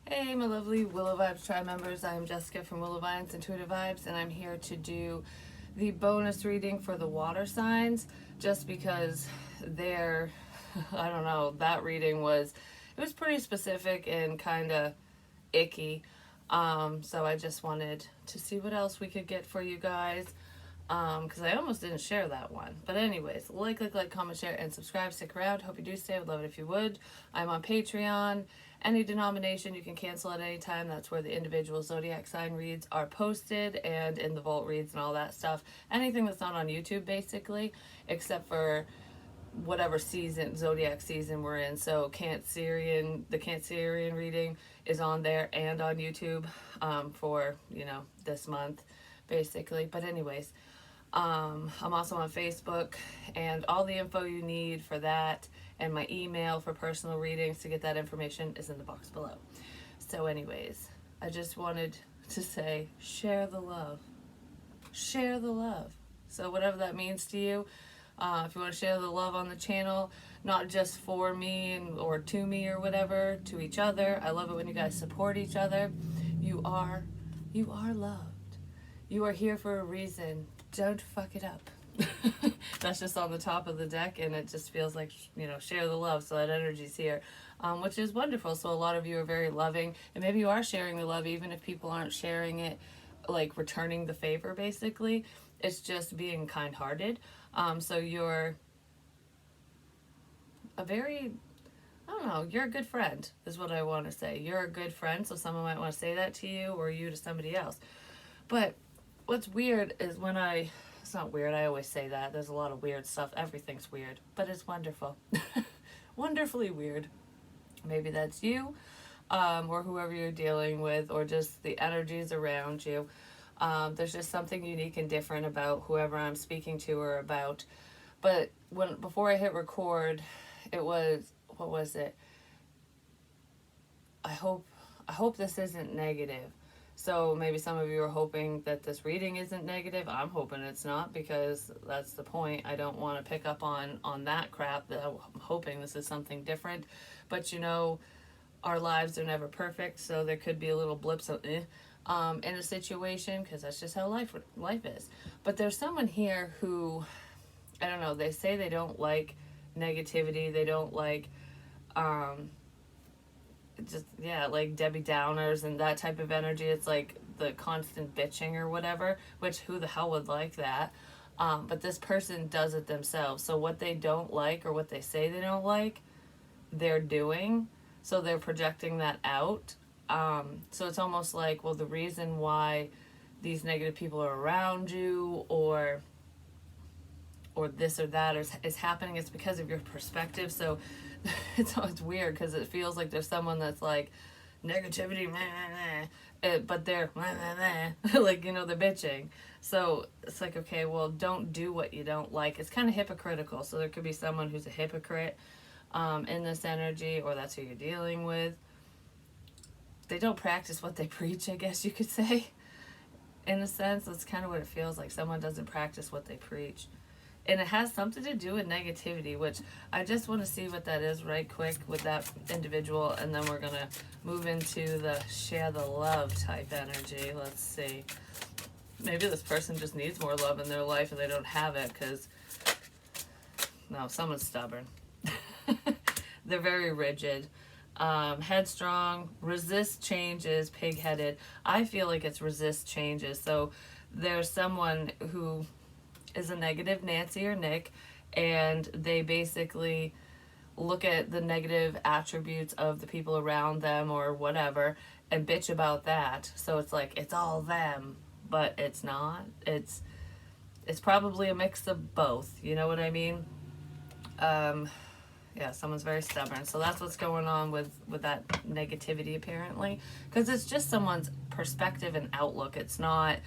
Hey, my lovely Willow Vibes Tribe members. I'm Jessica from Willow Vines Intuitive Vibes, and I'm here to do the bonus reading for the water signs just because they're, I don't know, that reading it was pretty specific and kind of icky. So I just wanted to see what else we could get for you guys because I almost didn't share that one. But anyways, like, comment, share, and subscribe. Stick around. Hope you do stay. I would love it if you would. I'm on Patreon. Any denomination you can cancel at any time. That's where the individual zodiac sign reads are posted and in the vault reads and all that stuff. Anything that's not on YouTube, basically, except for whatever season zodiac season we're in. So the Cancerian reading is on there and on YouTube for this month basically. But anyways, I'm also on Facebook, and all the info you need for that and my email for personal readings to get that information is in the box below. So anyways, I just wanted to say, share the love. Share the love. So whatever that means to you, if you want to share the love on the channel, not just for me or to me or whatever, to each other. I love it when you guys support each other. You are loved. You are here for a reason. Don't fuck it up. That's just on the top of the deck, and it just feels like, share the love. So that energy's here, which is wonderful. So a lot of you are very loving, and maybe you are sharing the love, even if people aren't sharing it, like returning the favor, basically. It's just being kind-hearted. So you're a very, I don't know, you're a good friend, is what I want to say. You're a good friend, so someone might want to say that to you, or you to somebody else. But what's weird is it's not weird, I always say that. There's a lot of weird stuff. Everything's weird, but it's wonderful. Wonderfully weird. Maybe that's you, or whoever you're dealing with, or just the energies around you. There's just something unique and different about whoever I'm speaking to or about. But before I hit record, it was, what was it? I hope this isn't negative. So maybe some of you are hoping that this reading isn't negative. I'm hoping it's not, because that's the point. I don't want to pick up on that crap. I'm hoping this is something different. But our lives are never perfect, so there could be a little blips of in a situation, because that's just how life is. But there's someone here who, I don't know, they say they don't like negativity. They don't like like Debbie Downers and that type of energy. It's like the constant bitching or whatever, which who the hell would like that? But this person does it themselves. So what they don't like, or what they say they don't like, they're doing. So they're projecting that out. So it's almost like, well, the reason why these negative people are around you, or this or that is happening, it's because of your perspective. So it's weird, because it feels like there's someone that's like negativity, but they're like, they're bitching. So it's like, okay, well, don't do what you don't like. It's kind of hypocritical. So there could be someone who's a hypocrite in this energy, or that's who you're dealing with. They don't practice what they preach, I guess you could say. In a sense, that's kind of what it feels like. Someone doesn't practice what they preach. And it has something to do with negativity, which I just want to see what that is right quick with that individual, and then we're going to move into the share the love type energy. Let's see. Maybe this person just needs more love in their life and they don't have it, because, no, someone's stubborn. They're very rigid. Headstrong, resist changes, pig-headed. I feel like it's resist changes. So there's someone who is a negative Nancy or Nick, and they basically look at the negative attributes of the people around them or whatever and bitch about that. So it's like, it's all them, but it's not. It's probably a mix of both. You know what I mean? Yeah, someone's very stubborn. So that's what's going on with that negativity, apparently, because it's just someone's perspective and outlook. It's not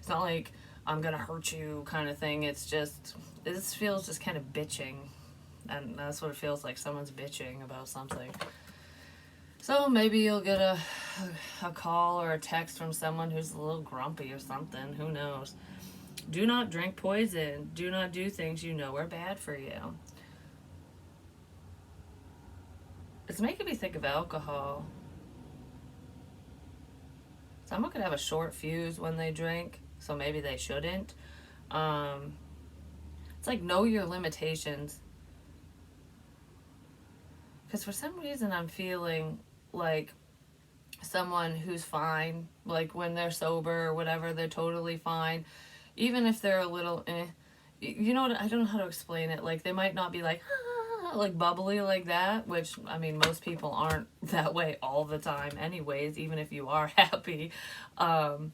like, I'm gonna hurt you kind of thing. It's just, this feels just kind of bitching, and that's what it feels like. Someone's bitching about something. So maybe you'll get a call or a text from someone who's a little grumpy or something. Who knows? Do not drink poison. Do not do things you know are bad for you. It's making me think of alcohol. Someone could have a short fuse when they drink, so maybe they shouldn't. Um, it's like know your limitations. Because for some reason I'm feeling like someone who's fine, like when they're sober or whatever, they're totally fine. Even if they're a little you know what, I don't know how to explain it. Like they might not be like, ah, like bubbly like that, which I mean, most people aren't that way all the time, anyways, even if you are happy. Um,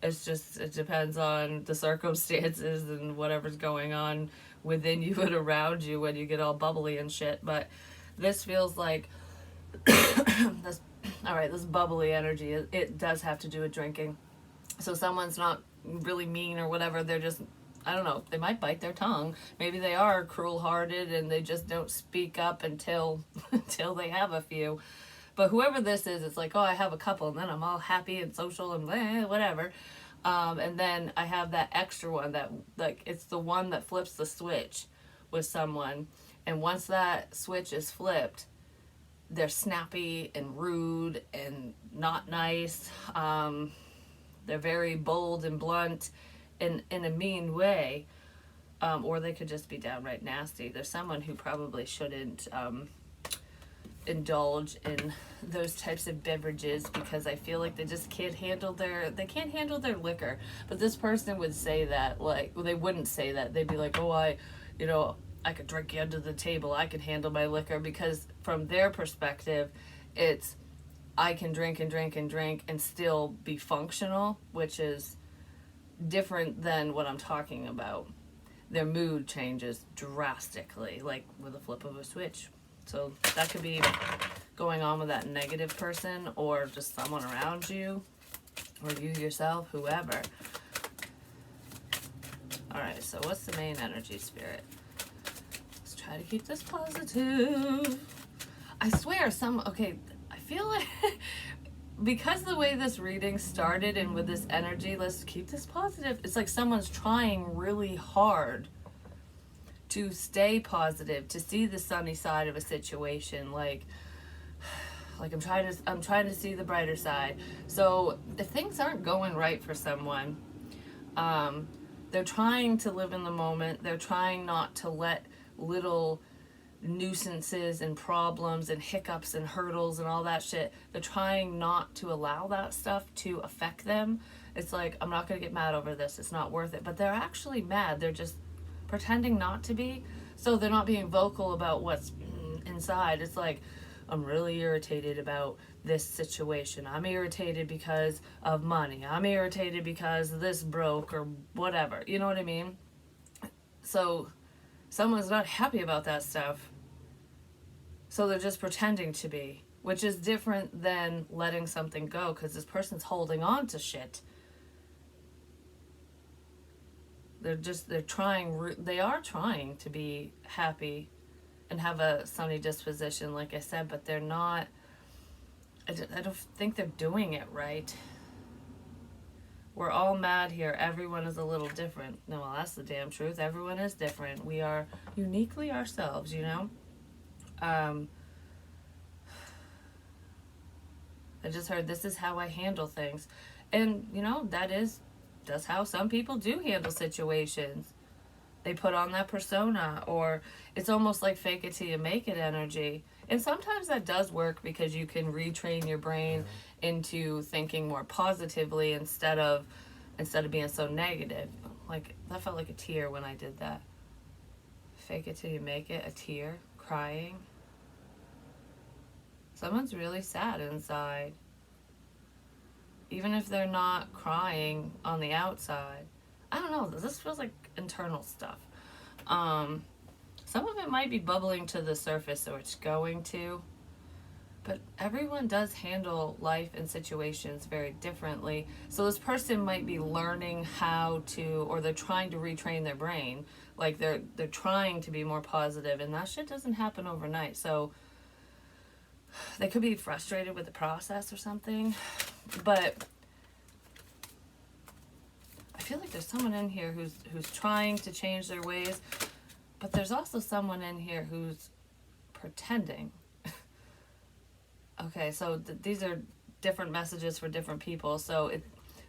it's just, it depends on the circumstances and whatever's going on within you and around you when you get all bubbly and shit. But this feels like this, all right, this bubbly energy, it does have to do with drinking. So someone's not really mean or whatever, they're just, I don't know, they might bite their tongue. Maybe they are cruel hearted and they just don't speak up until until they have a few. But whoever this is, it's like, oh, I have a couple and then I'm all happy and social and whatever. And then I have that extra one that, like, it's the one that flips the switch with someone. And once that switch is flipped, they're snappy and rude and not nice. They're very bold and blunt in a mean way. Or they could just be downright nasty. There's someone who probably shouldn't indulge in those types of beverages because I feel like they just can't handle their liquor. But this person would say that, like, well, they wouldn't say that. They'd be like, oh, I could drink you under the table. I can handle my liquor, because from their perspective, it's I can drink and drink and drink and still be functional, which is different than what I'm talking about. Their mood changes drastically, like with a flip of a switch. So that could be going on with that negative person, or just someone around you, or you yourself, whoever. Alright, so what's the main energy, Spirit? Let's try to keep this positive. I swear, I feel like because the way this reading started and with this energy, let's keep this positive. It's like someone's trying really hard to stay positive, to see the sunny side of a situation. Like I'm trying to see the brighter side. So if things aren't going right for someone, they're trying to live in the moment. They're trying not to let little nuisances and problems and hiccups and hurdles and all that shit, they're trying not to allow that stuff to affect them. It's like, I'm not going to get mad over this, it's not worth it. But they're actually mad, they're just pretending not to be. So they're not being vocal about what's inside. It's like, I'm really irritated about this situation. I'm irritated because of money. I'm irritated because this broke or whatever. You know what I mean? So someone's not happy about that stuff. So they're just pretending to be, which is different than letting something go, because this person's holding on to shit. They are trying to be happy and have a sunny disposition, like I said, but they're not, I don't think they're doing it right. We're all mad here. Everyone is a little different. No, well, that's the damn truth. Everyone is different. We are uniquely ourselves, you know? I just heard this is how I handle things. And, you know, that's how some people do handle situations. They put on that persona, or it's almost like fake it till you make it energy. And sometimes that does work because you can retrain your brain into thinking more positively instead of being so negative. Like, that felt like a tear when I did that. Fake it till you make it, a tear, crying. Someone's really sad inside. Even if they're not crying on the outside. I don't know, this feels like internal stuff. Some of it might be bubbling to the surface, or it's going to. But everyone does handle life and situations very differently. So this person might be learning how to, or they're trying to retrain their brain. Like they're trying to be more positive, and that shit doesn't happen overnight. So they could be frustrated with the process or something. But I feel like there's someone in here who's trying to change their ways, but there's also someone in here who's pretending. Okay, so these are different messages for different people. So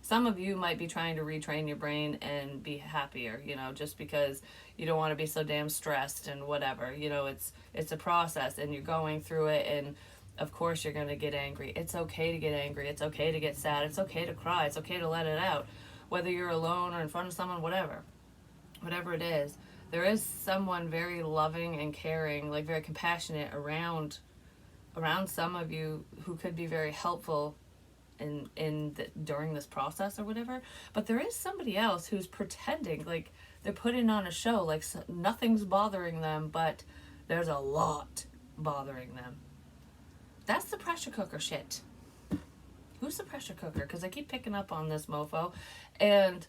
some of you might be trying to retrain your brain and be happier, just because you don't want to be so damn stressed and whatever. It's a process and you're going through it, and of course you're going to get angry. It's okay to get angry. It's okay to get sad. It's okay to cry. It's okay to let it out. Whether you're alone or in front of someone, whatever it is, there is someone very loving and caring, like very compassionate around some of you who could be very helpful during this process or whatever. But there is somebody else who's pretending like they're putting on a show, like nothing's bothering them, but there's a lot bothering them. That's the pressure cooker shit. Who's the pressure cooker? Because I keep picking up on this mofo, and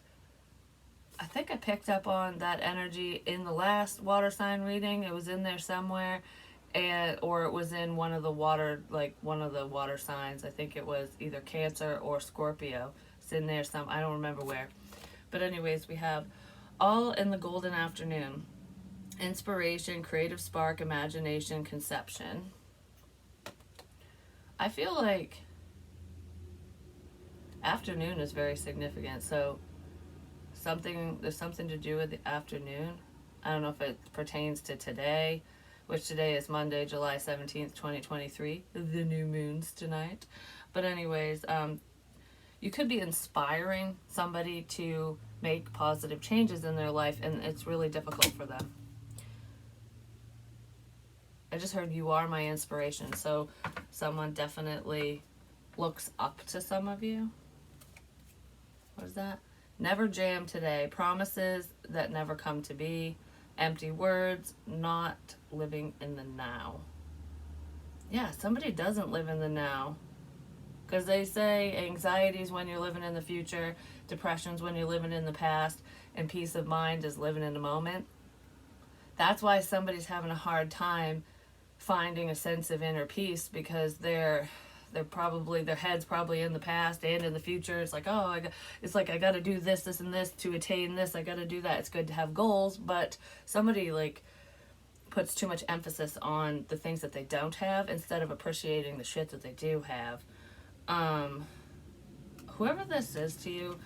I think I picked up on that energy in the last water sign reading. It was in there somewhere, or it was in one of the water signs. I think it was either Cancer or Scorpio. It's in there I don't remember where. But anyways, we have all in the golden afternoon. Inspiration, creative spark, imagination, conception. I feel like afternoon is very significant. So there's something to do with the afternoon. I don't know if it pertains to today, which today is Monday, July 17th, 2023. The new moon's tonight. But anyways, you could be inspiring somebody to make positive changes in their life, and it's really difficult for them. I just heard you are my inspiration, so someone definitely looks up to some of you. What is that? Never jam today. Promises that never come to be. Empty words, not living in the now. Yeah, somebody doesn't live in the now. Because they say anxiety is when you're living in the future, depression's when you're living in the past, and peace of mind is living in the moment. That's why somebody's having a hard time finding a sense of inner peace, because their head's probably in the past and in the future. It's like, I got to do this and this to attain this. I got to do that. It's good to have goals, but somebody like puts too much emphasis on the things that they don't have instead of appreciating the shit that they do have. Whoever this is to you,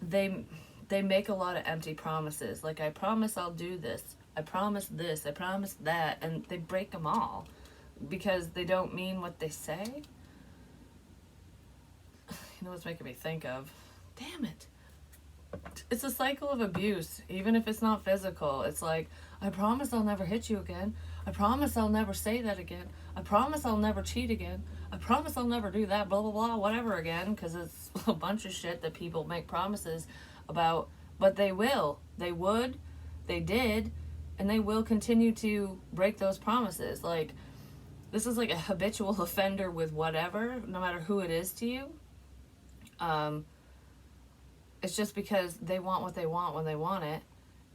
they make a lot of empty promises. Like, I promise I'll do this. I promise this. I promise that. And they break them all because they don't mean what they say. You know what's making me think of? Damn it. It's a cycle of abuse, even if it's not physical. It's like, I promise I'll never hit you again. I promise I'll never say that again. I promise I'll never cheat again. I promise I'll never do that, blah, blah, blah, whatever again, because it's a bunch of shit that people make promises about, but they will. They would, they did, and they will continue to break those promises. Like, this is like a habitual offender with whatever, no matter who it is to you. It's just because they want what they want when they want it.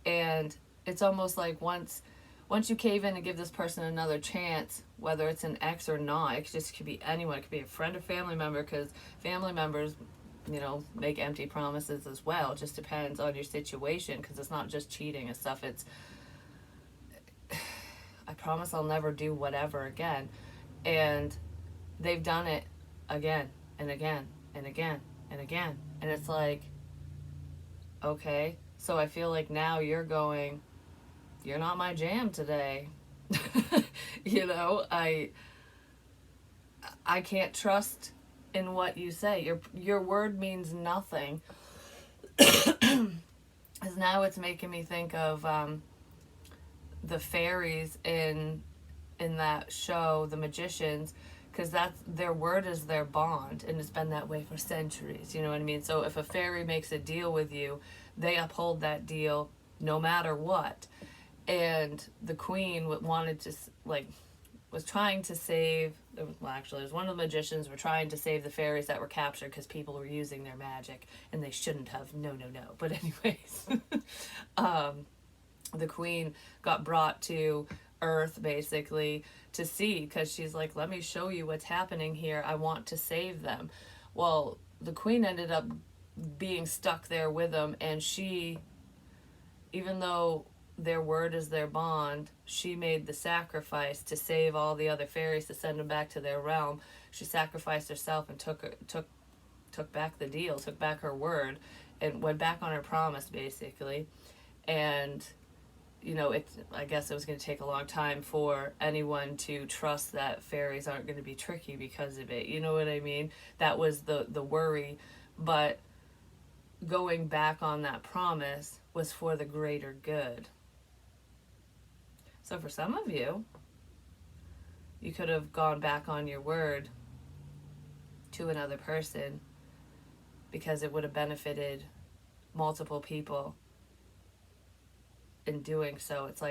And it's almost like once you cave in and give this person another chance, whether it's an ex or not, it could be anyone. It could be a friend or family member, because family members, make empty promises as well. It just depends on your situation, because it's not just cheating and stuff. It's, I promise I'll never do whatever again. And they've done it again and again and again and again. And it's like, okay, so I feel like now you're not my jam today. I can't trust in what you say. Your word means nothing. Because now it's making me think of the fairies in that show, The Magicians, because their word is their bond, and it's been that way for centuries. You know what I mean? So if a fairy makes a deal with you, they uphold that deal no matter what. And the queen was trying to save. Actually, it was one of the magicians were trying to save the fairies that were captured because people were using their magic, and they shouldn't have. No. But anyways, the queen got brought to Earth basically to see, because she's like, let me show you what's happening here. I want to save them. Well, the queen ended up being stuck there with them, and she, even though their word is their bond. She made the sacrifice to save all the other fairies to send them back to their realm. She sacrificed herself and took back the deal, took back her word, and went back on her promise basically. And I guess it was going to take a long time for anyone to trust that fairies aren't going to be tricky because of it. You know what I mean? That was the worry. But going back on that promise was for the greater good. So for some of you, you could have gone back on your word to another person because it would have benefited multiple people in doing so. It's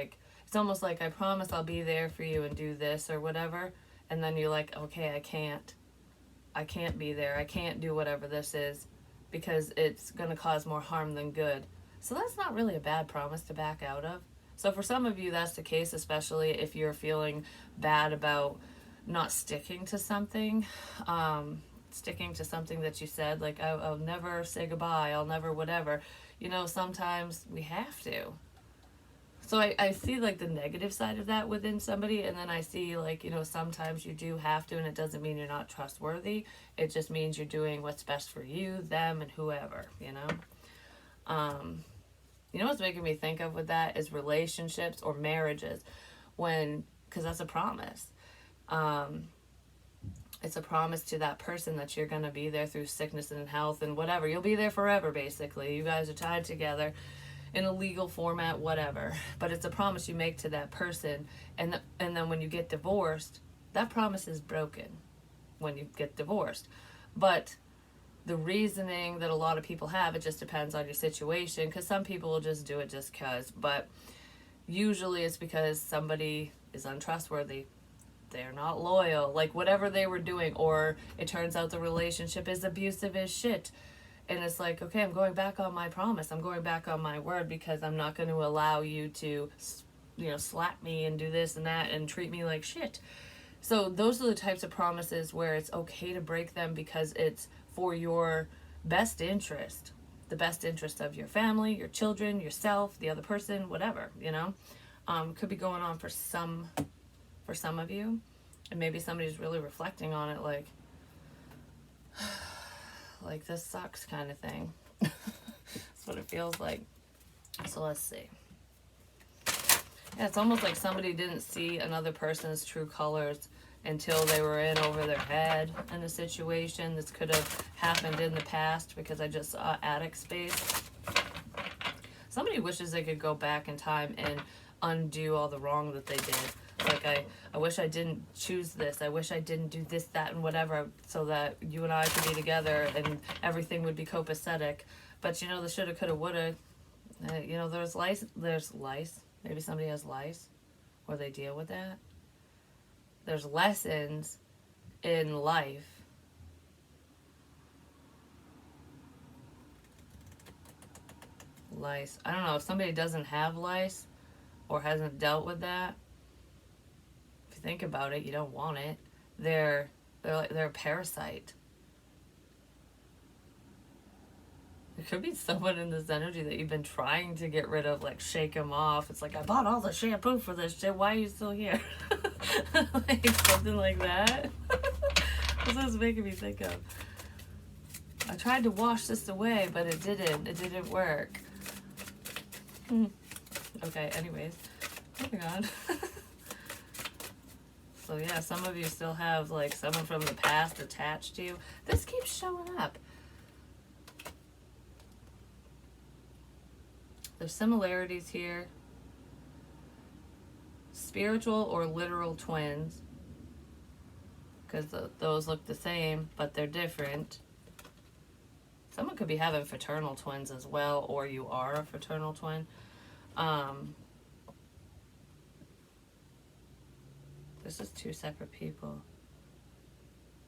almost like, I promise I'll be there for you and do this or whatever, and then you're like, okay, I can't be there, I can't do whatever this is because it's going to cause more harm than good. So that's not really a bad promise to back out of. So for some of you that's the case, especially if you're feeling bad about not sticking to something, that you said, like, I'll never say goodbye, I'll never whatever. Sometimes we have to. So I see like the negative side of that within somebody, and then I see like, sometimes you do have to, and it doesn't mean you're not trustworthy. It just means you're doing what's best for you, them, and whoever, what's making me think of with that is relationships or marriages, because that's a promise. It's a promise to that person that you're going to be there through sickness and health and whatever. You'll be there forever, basically. You guys are tied together in a legal format, whatever. But it's a promise you make to that person. And then when you get divorced, that promise is broken when you get divorced. But the reasoning that a lot of people have, it just depends on your situation, because some people will just do it just because. But usually it's because somebody is untrustworthy. They're not loyal, like whatever they were doing, or it turns out the relationship is abusive as shit. And it's like, okay, I'm going back on my promise. I'm going back on my word because I'm not going to allow you to, slap me and do this and that and treat me like shit. So those are the types of promises where it's okay to break them because it's for your best interest, the best interest of your family, your children, yourself, the other person, whatever, could be going on for some of you. And maybe somebody's really reflecting on it like this sucks kind of thing. That's what it feels like. So let's see. Yeah, it's almost like somebody didn't see another person's true colors until they were in over their head in a situation. This could have happened in the past because I just saw attic space. Somebody wishes they could go back in time and undo all the wrong that they did. Like, I wish I didn't choose this. I wish I didn't do this, that, and whatever, so that you and I could be together and everything would be copacetic. But, the shoulda, coulda, woulda. There's lice. Maybe somebody has lice, or they deal with that. There's lessons in life. Lice. I don't know, if somebody doesn't have lice or hasn't dealt with that, if you think about it, you don't want it. They're a parasite. There could be someone in this energy that you've been trying to get rid of, like shake them off. It's like, I bought all the shampoo for this shit. Why are you still here? Like something like that. That's what it's making me think of. I tried to wash this away, but it didn't. It didn't work. Okay, anyways. Moving on. So yeah, some of you still have like someone from the past attached to you. This keeps showing up. There's similarities here. Spiritual or literal twins. Because those look the same, but they're different. Someone could be having fraternal twins as well, or you are a fraternal twin. This is two separate people.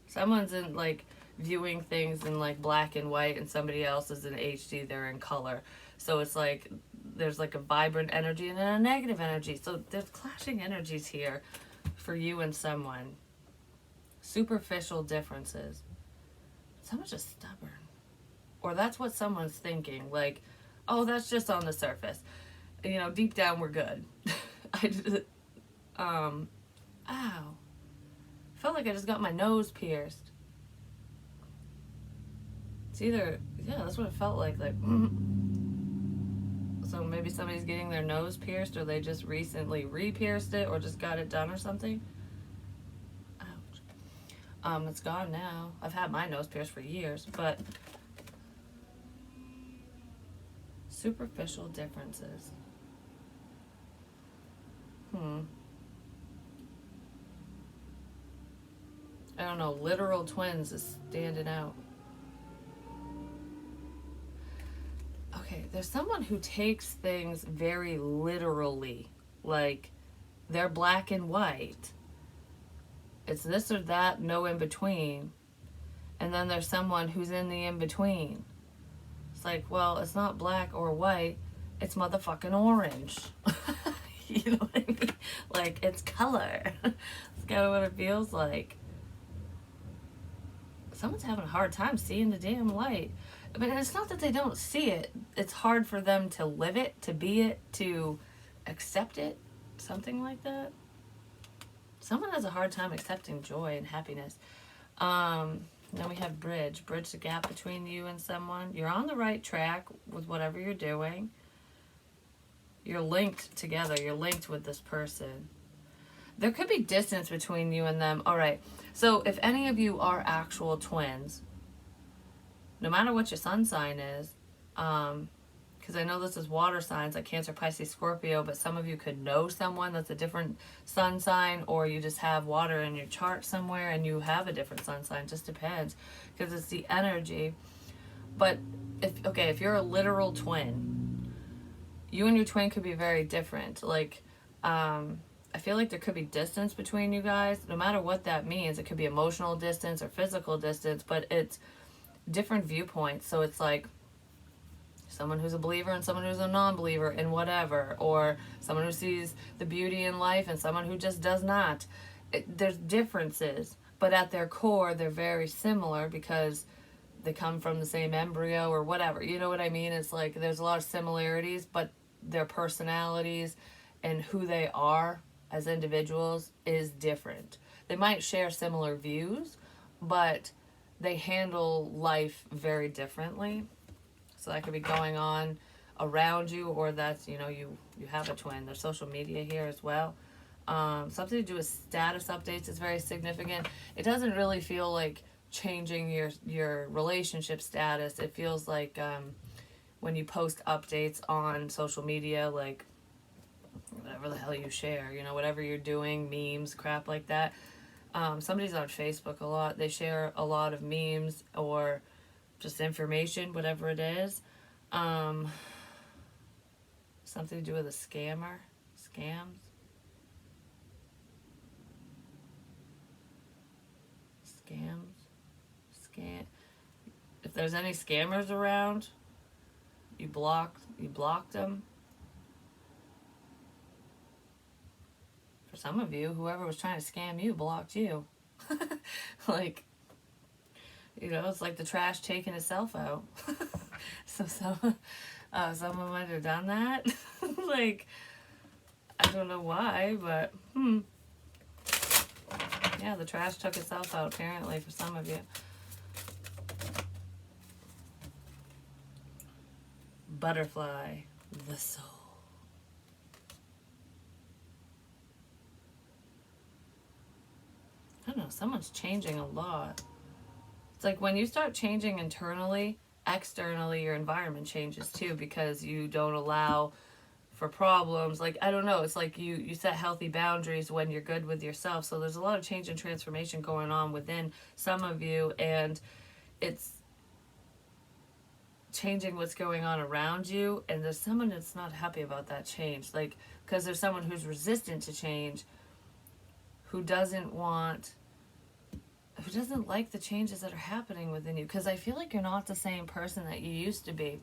Someone's in like viewing things in like black and white, and somebody else is in HD, they're in color. So it's like there's like a vibrant energy and then a negative energy. So there's clashing energies here for you and someone. Superficial differences. Someone's just stubborn. Or that's what someone's thinking. Like, oh, that's just on the surface. You know, deep down we're good. I just, ow. Felt like I just got my nose pierced. It's either, yeah, that's what it felt like. So maybe somebody's getting their nose pierced, or they just recently re-pierced it, or just got it done or something. Ouch. It's gone now. I've had my nose pierced for years, but superficial differences. I don't know. Literal twins is standing out. Okay, there's someone who takes things very literally. Like, they're black and white. It's this or that, no in between. And then there's someone who's in the in between. It's like, well, it's not black or white, it's motherfucking orange. You know what I mean? Like, it's color. It's kind of what it feels like. Someone's having a hard time seeing the damn light. I mean, it's not that they don't see it. It's hard for them to live it, to be it, to accept it. Something like that. Someone has a hard time accepting joy and happiness. Then we have bridge. Bridge the gap between you and someone. You're on the right track with whatever you're doing. You're linked together. You're linked with this person. There could be distance between you and them. All right. So if any of you are actual twins, no matter what your sun sign is, because I know this is water signs like Cancer, Pisces, Scorpio, but some of you could know someone that's a different sun sign, or you just have water in your chart somewhere and you have a different sun sign. Just depends, because it's the energy. But if you're a literal twin, you and your twin could be very different. Like, I feel like there could be distance between you guys, no matter what that means. It could be emotional distance or physical distance, but it's different viewpoints. So it's like someone who's a believer and someone who's a non-believer in whatever, or someone who sees the beauty in life and someone who just does not. There's differences, but at their core they're very similar because they come from the same embryo or whatever. You know what I mean? It's like there's a lot of similarities, but their personalities and who they are as individuals is different. They might share similar views, but they handle life very differently. So that could be going on around you, or that's, you have a twin. There's social media here as well. Something to do with status updates is very significant. It doesn't really feel like changing your relationship status. It feels like when you post updates on social media, like whatever the hell you share, whatever you're doing, memes, crap like that. Somebody's on Facebook a lot. They share a lot of memes or just information, whatever it is. Something to do with a scams. If there's any scammers around, you blocked them. For some of you, whoever was trying to scam you blocked you. Like, it's like the trash taking itself out. So someone might have done that. Like, I don't know why, but yeah, the trash took itself out apparently for some of you. Butterfly, the soul. I don't know, someone's changing a lot. It's like when you start changing internally, externally your environment changes too, because you don't allow for problems. Like, I don't know, it's like you set healthy boundaries when you're good with yourself. So there's a lot of change and transformation going on within some of you, and it's changing what's going on around you. And there's someone that's not happy about that change, like, because there's someone who's resistant to change, who doesn't like the changes that are happening within you, because I feel like you're not the same person that you used to be.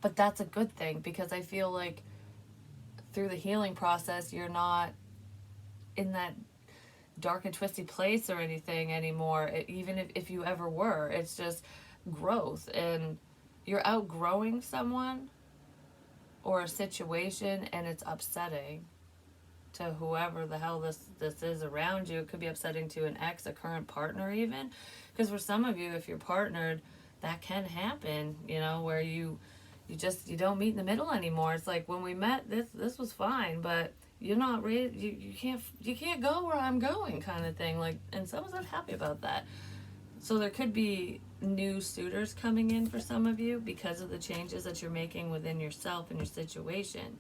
But that's a good thing, because I feel like through the healing process, you're not in that dark and twisty place or anything anymore, even if you ever were. It's just growth, and you're outgrowing someone, or a situation, and it's upsetting to whoever the hell this is around you. It could be upsetting to an ex, a current partner even, because for some of you, if you're partnered, that can happen, where you don't meet in the middle anymore. It's like, when we met, this was fine, but you're not ready. You can't go where I'm going, kind of thing. Like, and someone's not happy about that. So there could be new suitors coming in for some of you because of the changes that you're making within yourself and your situation.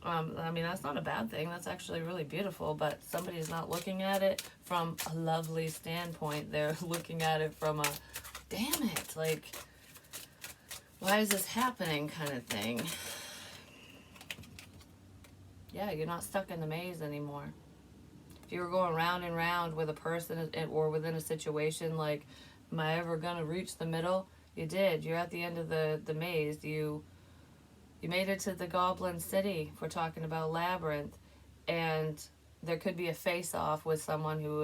I mean, that's not a bad thing. That's actually really beautiful, but somebody is not looking at it from a lovely standpoint. They're looking at it from a, damn it, like, why is this happening kind of thing. Yeah, you're not stuck in the maze anymore. If you were going round and round with a person or within a situation, like, am I ever going to reach the middle? You did. You're at the end of the maze. You made it to the Goblin City, if we're talking about Labyrinth, and there could be a face-off with someone who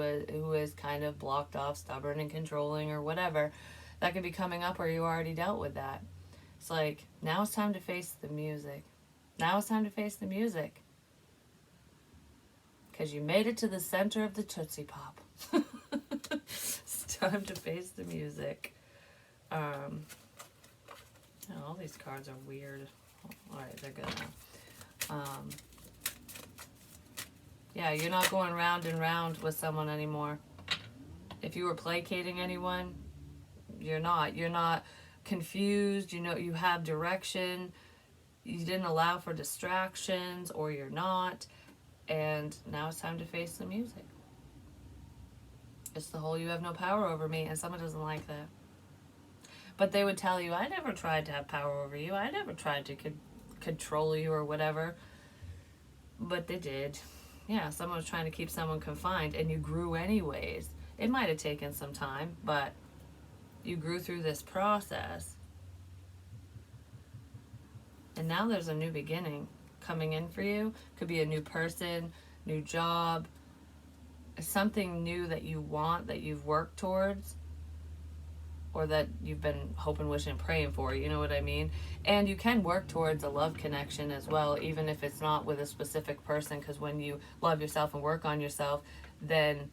is kind of blocked off, stubborn and controlling or whatever. That could be coming up, or you already dealt with that. It's like, now it's time to face the music. Now it's time to face the music. Because you made it to the center of the Tootsie Pop. It's time to face the music. All these cards are weird. Alright, they're good now. Yeah, you're not going round and round with someone anymore. If you were placating anyone, you're not. You're not confused. You have direction. You didn't allow for distractions, or you're not. And now it's time to face the music. It's the whole, you have no power over me, and someone doesn't like that. But they would tell you, I never tried to have power over you. I never tried to control you or whatever. But they did. Yeah, someone was trying to keep someone confined, and you grew anyways. It might have taken some time, but you grew through this process. And now there's a new beginning coming in for you. Could be a new person, new job, something new that you want, that you've worked towards, or that you've been hoping, wishing, praying for, you know what I mean? And you can work towards a love connection as well, even if it's not with a specific person, because when you love yourself and work on yourself, then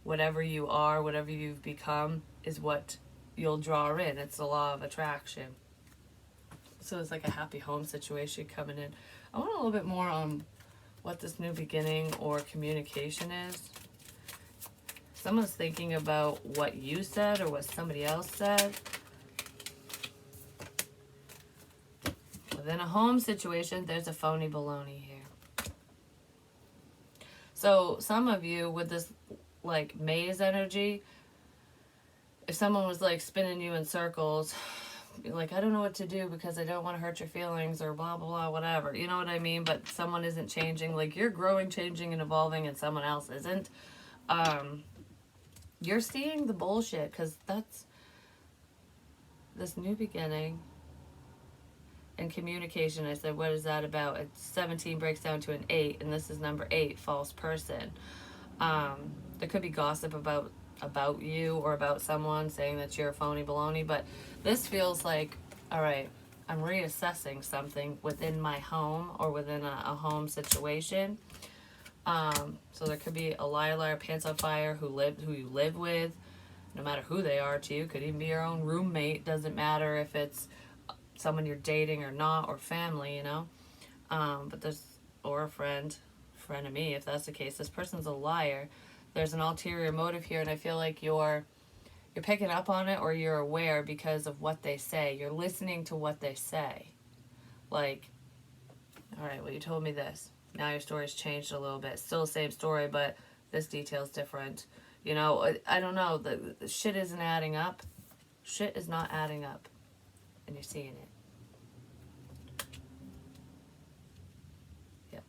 whatever you are, whatever you've become, is what you'll draw in. It's the law of attraction. So it's like a happy home situation coming in. I want a little bit more on what this new beginning or communication is. Someone's thinking about what you said or what somebody else said. Within a home situation, there's a phony baloney here. So some of you with this like maze energy, if someone was like spinning you in circles, like, I don't know what to do because I don't want to hurt your feelings or blah, blah, blah, whatever. You know what I mean? But someone isn't changing. Like, you're growing, changing, and evolving, and someone else isn't. You're seeing the bullshit, because that's this new beginning and communication. I said, what is that about? It's 17 breaks down to an 8, and this is number 8, false person. There could be gossip about you or about someone saying that you're a phony baloney, but this feels like, all right, I'm reassessing something within my home or within a home situation. So there could be a liar, pants on fire who you live with, no matter who they are to you. Could even be your own roommate. Doesn't matter if it's someone you're dating or not, or family, you know. But there's, or a friend of me, if that's the case. This person's a liar. There's an ulterior motive here, and I feel like you're picking up on it, or you're aware because of what they say. You're listening to what they say. Like, all right, well, you told me this. Now your story's changed a little bit. Still the same story, but this detail's different. You know, I don't know. The shit isn't adding up. Shit is not adding up. And you're seeing it. Yep.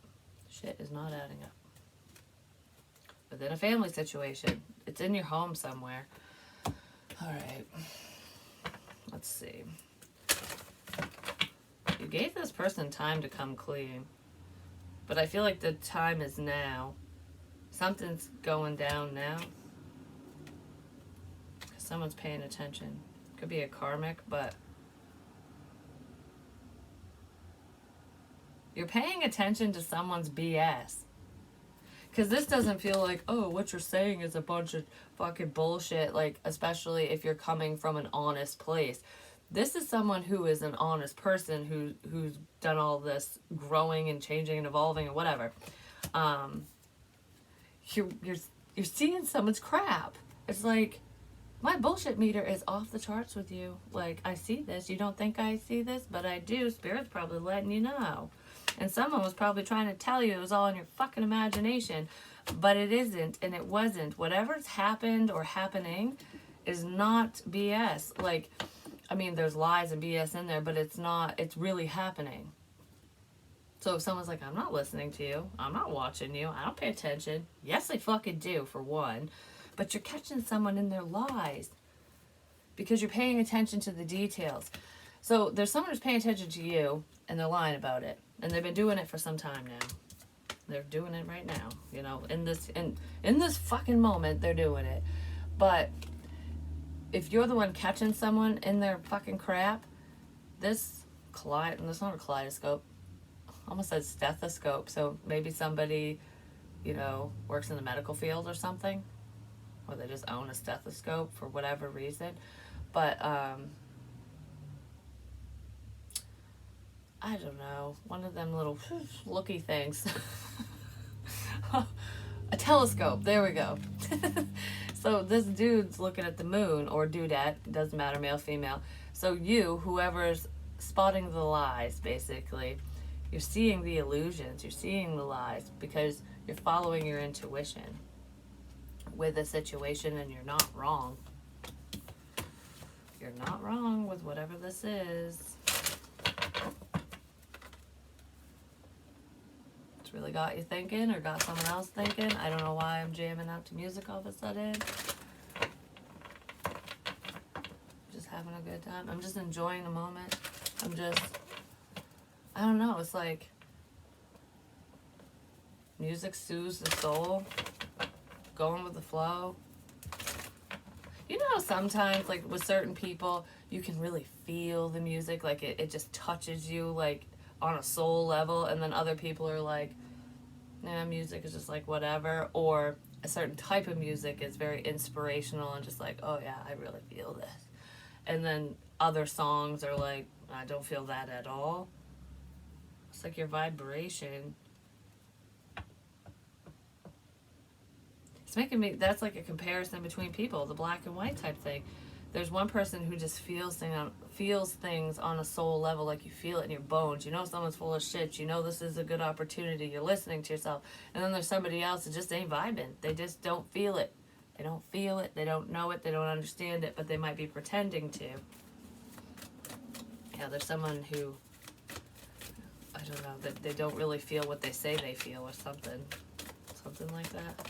Shit is not adding up. Within a family situation. It's in your home somewhere. Alright. Let's see. You gave this person time to come clean. But I feel like the time is now. Something's going down now. Because someone's paying attention. Could be a karmic, but You're paying attention to someone's BS. Because this doesn't feel like, oh, what you're saying is a bunch of fucking bullshit, like, especially if you're coming from an honest place. This is someone who is an honest person who's done all this growing and changing and evolving and whatever. Um, you're you're seeing someone's crap. It's like, my bullshit meter is off the charts with you. Like, I see this. You don't think I see this, but I do. Spirit's probably letting you know. And someone was probably trying to tell you it was all in your fucking imagination, but it isn't, and it wasn't. Whatever's happened or happening is not BS. Like, I mean, there's lies and BS in there, but it's not, it's really happening. So if someone's like, I'm not listening to you, I'm not watching you, I don't pay attention. Yes, I fucking do, for one. But you're catching someone in their lies because you're paying attention to the details. So there's someone who's paying attention to you and they're lying about it. And they've been doing it for some time now. They're doing it right now. You know, in this fucking moment, they're doing it. But if you're the one catching someone in their fucking crap, that's not a kaleidoscope. I almost said stethoscope. So maybe somebody, you know, works in the medical field or something. Or they just own a stethoscope for whatever reason. But, I don't know, one of them little looky things. A telescope, there we go. So this dude's looking at the moon, or dudette, doesn't matter, male, female. So you, whoever's spotting the lies, basically, you're seeing the illusions, you're seeing the lies, because you're following your intuition with a situation, and you're not wrong. You're not wrong with whatever this is. Really got you thinking, or got someone else thinking. I don't know why I'm jamming out to music all of a sudden. Just having a good time. I'm just enjoying the moment. I don't know, it's like music soothes the soul. Going with the flow. You know how sometimes, like with certain people, you can really feel the music, like it just touches you, like on a soul level, and then other people are like, nah, music is just like whatever, or a certain type of music is very inspirational and just like, oh yeah, I really feel this. And then other songs are like, I don't feel that at all. It's like your vibration. It's making me, that's like a comparison between people, the black and white type thing. There's one person who just feels things on a soul level, like you feel it in your bones. You know someone's full of shit. You know this is a good opportunity. You're listening to yourself. And then there's somebody else that just ain't vibing. They just don't feel it. They don't feel it. They don't know it. They don't understand it, but they might be pretending to. Yeah, there's someone who, I don't know, that they don't really feel what they say they feel, or something. Something like that.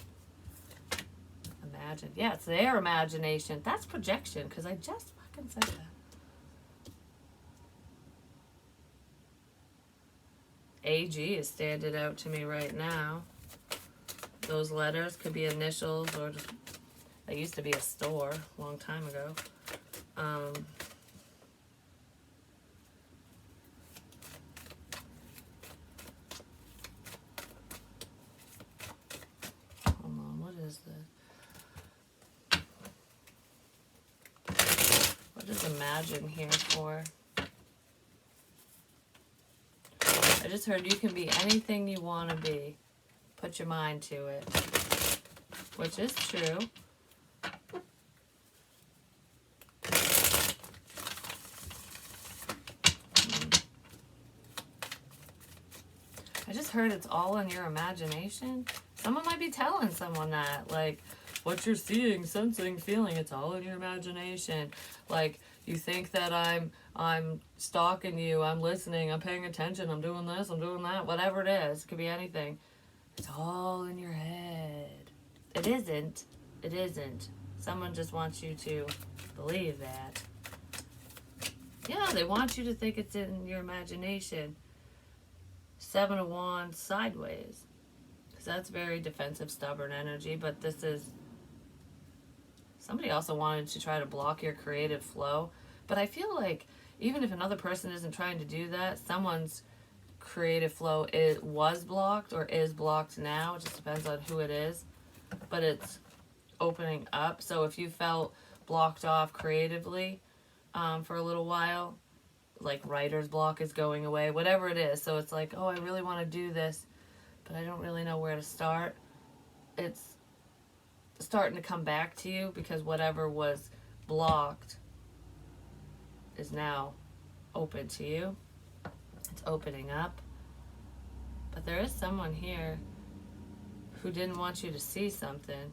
Imagine. Yeah, it's their imagination. That's projection, because I just fucking said that. AG is standing out to me right now. Those letters could be initials, or just, they used to be a store a long time ago. Hold on, what is this? What is imagine here for? I just heard you can be anything you want to be. Put your mind to it. Which is true. I just heard it's all in your imagination. Someone might be telling someone that. Like, what you're seeing, sensing, feeling, it's all in your imagination. Like, you think that I'm stalking you, I'm listening, I'm paying attention, I'm doing this, I'm doing that, whatever it is. It could be anything. It's all in your head. It isn't. It isn't. Someone just wants you to believe that. Yeah, they want you to think it's in your imagination. 7 of Wands sideways. Because that's very defensive, stubborn energy. But this is... Somebody also wanted to try to block your creative flow. But I feel like even if another person isn't trying to do that, someone's creative flow it was blocked or is blocked now. It just depends on who it is. But it's opening up. So if you felt blocked off creatively for a little while, like writer's block is going away, whatever it is. So it's like, oh, I really want to do this, but I don't really know where to start. It's starting to come back to you because whatever was blocked is now open to you. It's opening up. But there is someone here who didn't want you to see something,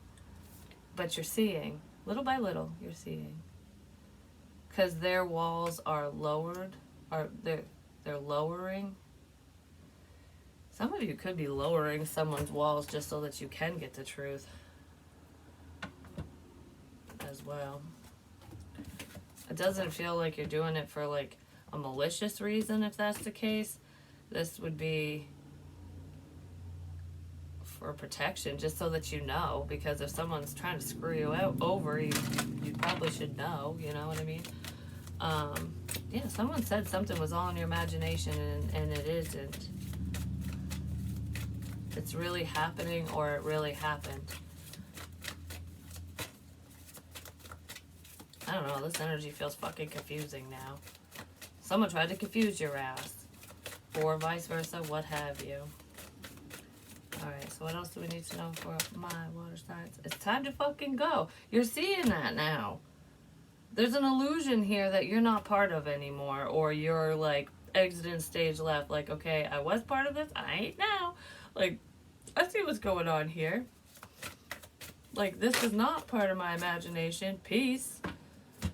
but you're seeing. Little by little, you're seeing. Because their walls are lowered, or they're lowering. Some of you could be lowering someone's walls just so that you can get the truth as well. It doesn't feel like you're doing it for like a malicious reason. If that's the case, this would be for protection, just so that you know, because if someone's trying to screw you over, you probably should know, you know what I mean? Yeah, someone said something was all in your imagination, and it isn't. It's really happening, or it really happened. I don't know, this energy feels fucking confusing now. Someone tried to confuse your ass, or vice versa, what have you. Alright, so what else do we need to know for my water signs? It's time to fucking go. You're seeing that now. There's an illusion here that you're not part of anymore, or you're like exiting stage left. Like, okay, I was part of this, I ain't now. Like, I see what's going on here. Like, this is not part of my imagination. Peace.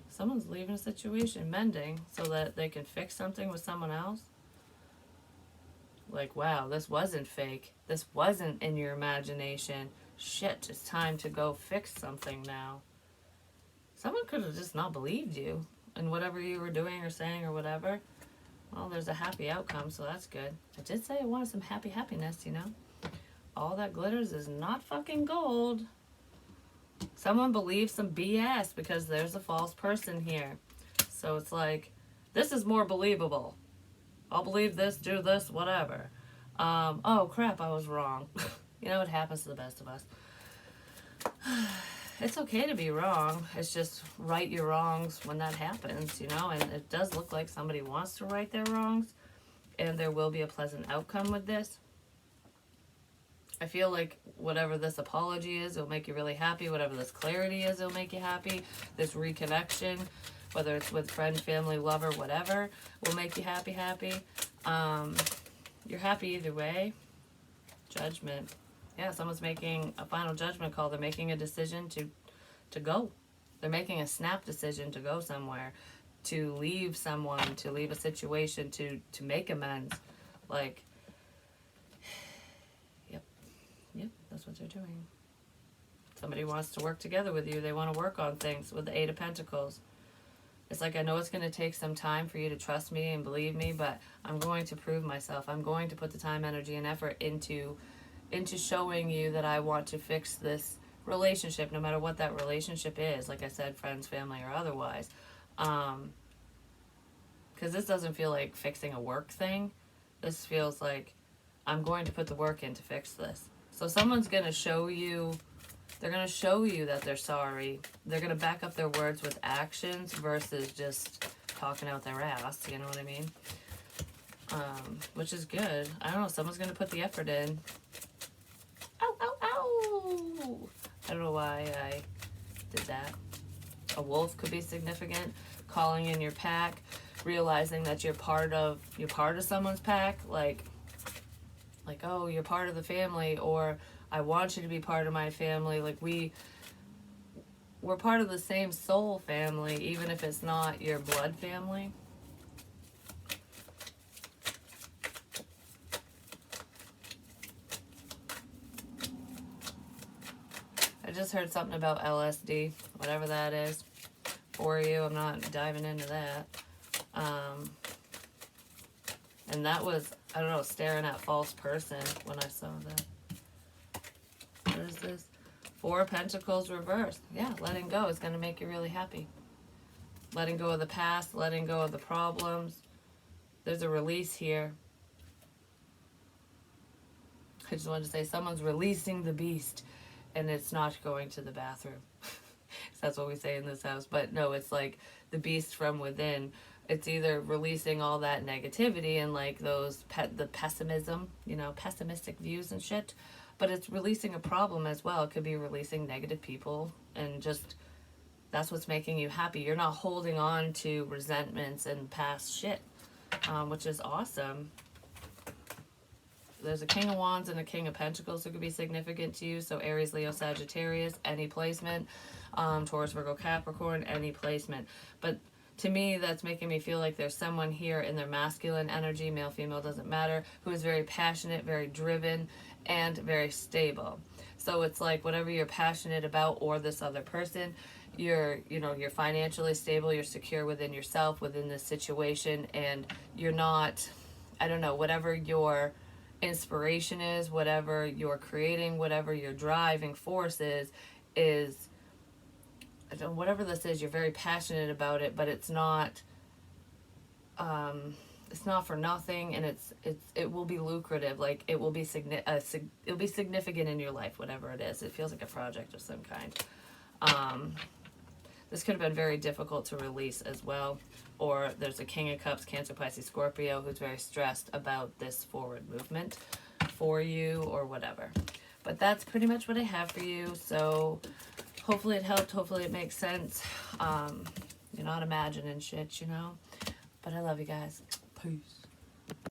Someone's leaving a situation, mending, so that they can fix something with someone else. Like, wow, this wasn't fake. This wasn't in your imagination. Shit, it's time to go fix something now. Someone could have just not believed you in whatever you were doing or saying or whatever. Well, there's a happy outcome, so that's good. I did say I wanted some happiness, you know? All that glitters is not fucking gold. Someone believes some BS because there's a false person here. So it's like, this is more believable. I'll believe this, do this, whatever. Oh crap, I was wrong. You know, it happens to the best of us. It's okay to be wrong. It's just right your wrongs when that happens, you know? And it does look like somebody wants to right their wrongs. And there will be a pleasant outcome with this. I feel like whatever this apology is, it'll make you really happy. Whatever this clarity is, it'll make you happy. This reconnection, whether it's with friend, family, lover, whatever, will make you happy. You're happy either way. Judgment. Yeah, someone's making a final judgment call. They're making a decision to go. They're making a snap decision to go somewhere, to leave someone, to leave a situation, to make amends. Like, yep, that's what they're doing. Somebody wants to work together with you. They want to work on things with the Eight of Pentacles. It's like, I know it's going to take some time for you to trust me and believe me, but I'm going to prove myself. I'm going to put the time, energy, and effort into showing you that I want to fix this relationship, no matter what that relationship is. Like I said, friends, family, or otherwise. Because this doesn't feel like fixing a work thing. This feels like I'm going to put the work in to fix this. So someone's going to show you, they're going to show you that they're sorry. They're going to back up their words with actions versus just talking out their ass, you know what I mean? Which is good. I don't know, someone's going to put the effort in. Ow, ow, ow! I don't know why I did that. A wolf could be significant. Calling in your pack, realizing that you're part of someone's pack, like, oh, you're part of the family, or I want you to be part of my family. Like, we're part of the same soul family, even if it's not your blood family. I just heard something about LSD, whatever that is for you. I'm not diving into that. And that was, I don't know, staring at false person when I saw that. What is this? Four of Pentacles reversed. Yeah, letting go is going to make you really happy. Letting go of the past, letting go of the problems. There's a release here. I just wanted to say someone's releasing the beast, and it's not going to the bathroom. That's what we say in this house. But no, it's like the beast from within. It's either releasing all that negativity and like the pessimism, pessimistic views and shit, but it's releasing a problem as well. It could be releasing negative people, and just that's what's making you happy. You're not holding on to resentments and past shit, which is awesome. There's a King of Wands and a King of Pentacles who could be significant to you. So Aries, Leo, Sagittarius, any placement. Taurus, Virgo, Capricorn, any placement. But to me, that's making me feel like there's someone here in their masculine energy, male, female, doesn't matter, who is very passionate, very driven, and very stable. So it's like whatever you're passionate about, or this other person, you're financially stable, you're secure within yourself, within this situation, and you're not, I don't know, whatever your inspiration is, whatever you're creating, whatever your driving force is whatever this is, you're very passionate about it, but it's not for nothing, and it will be lucrative. Like it will be it'll be significant in your life, whatever it is. It feels like a project of some kind. This could have been very difficult to release as well. Or there's a King of Cups, Cancer, Pisces, Scorpio, who's very stressed about this forward movement for you or whatever. But that's pretty much what I have for you. So hopefully it helped. Hopefully it makes sense. You're not imagining shit, But I love you guys. Peace.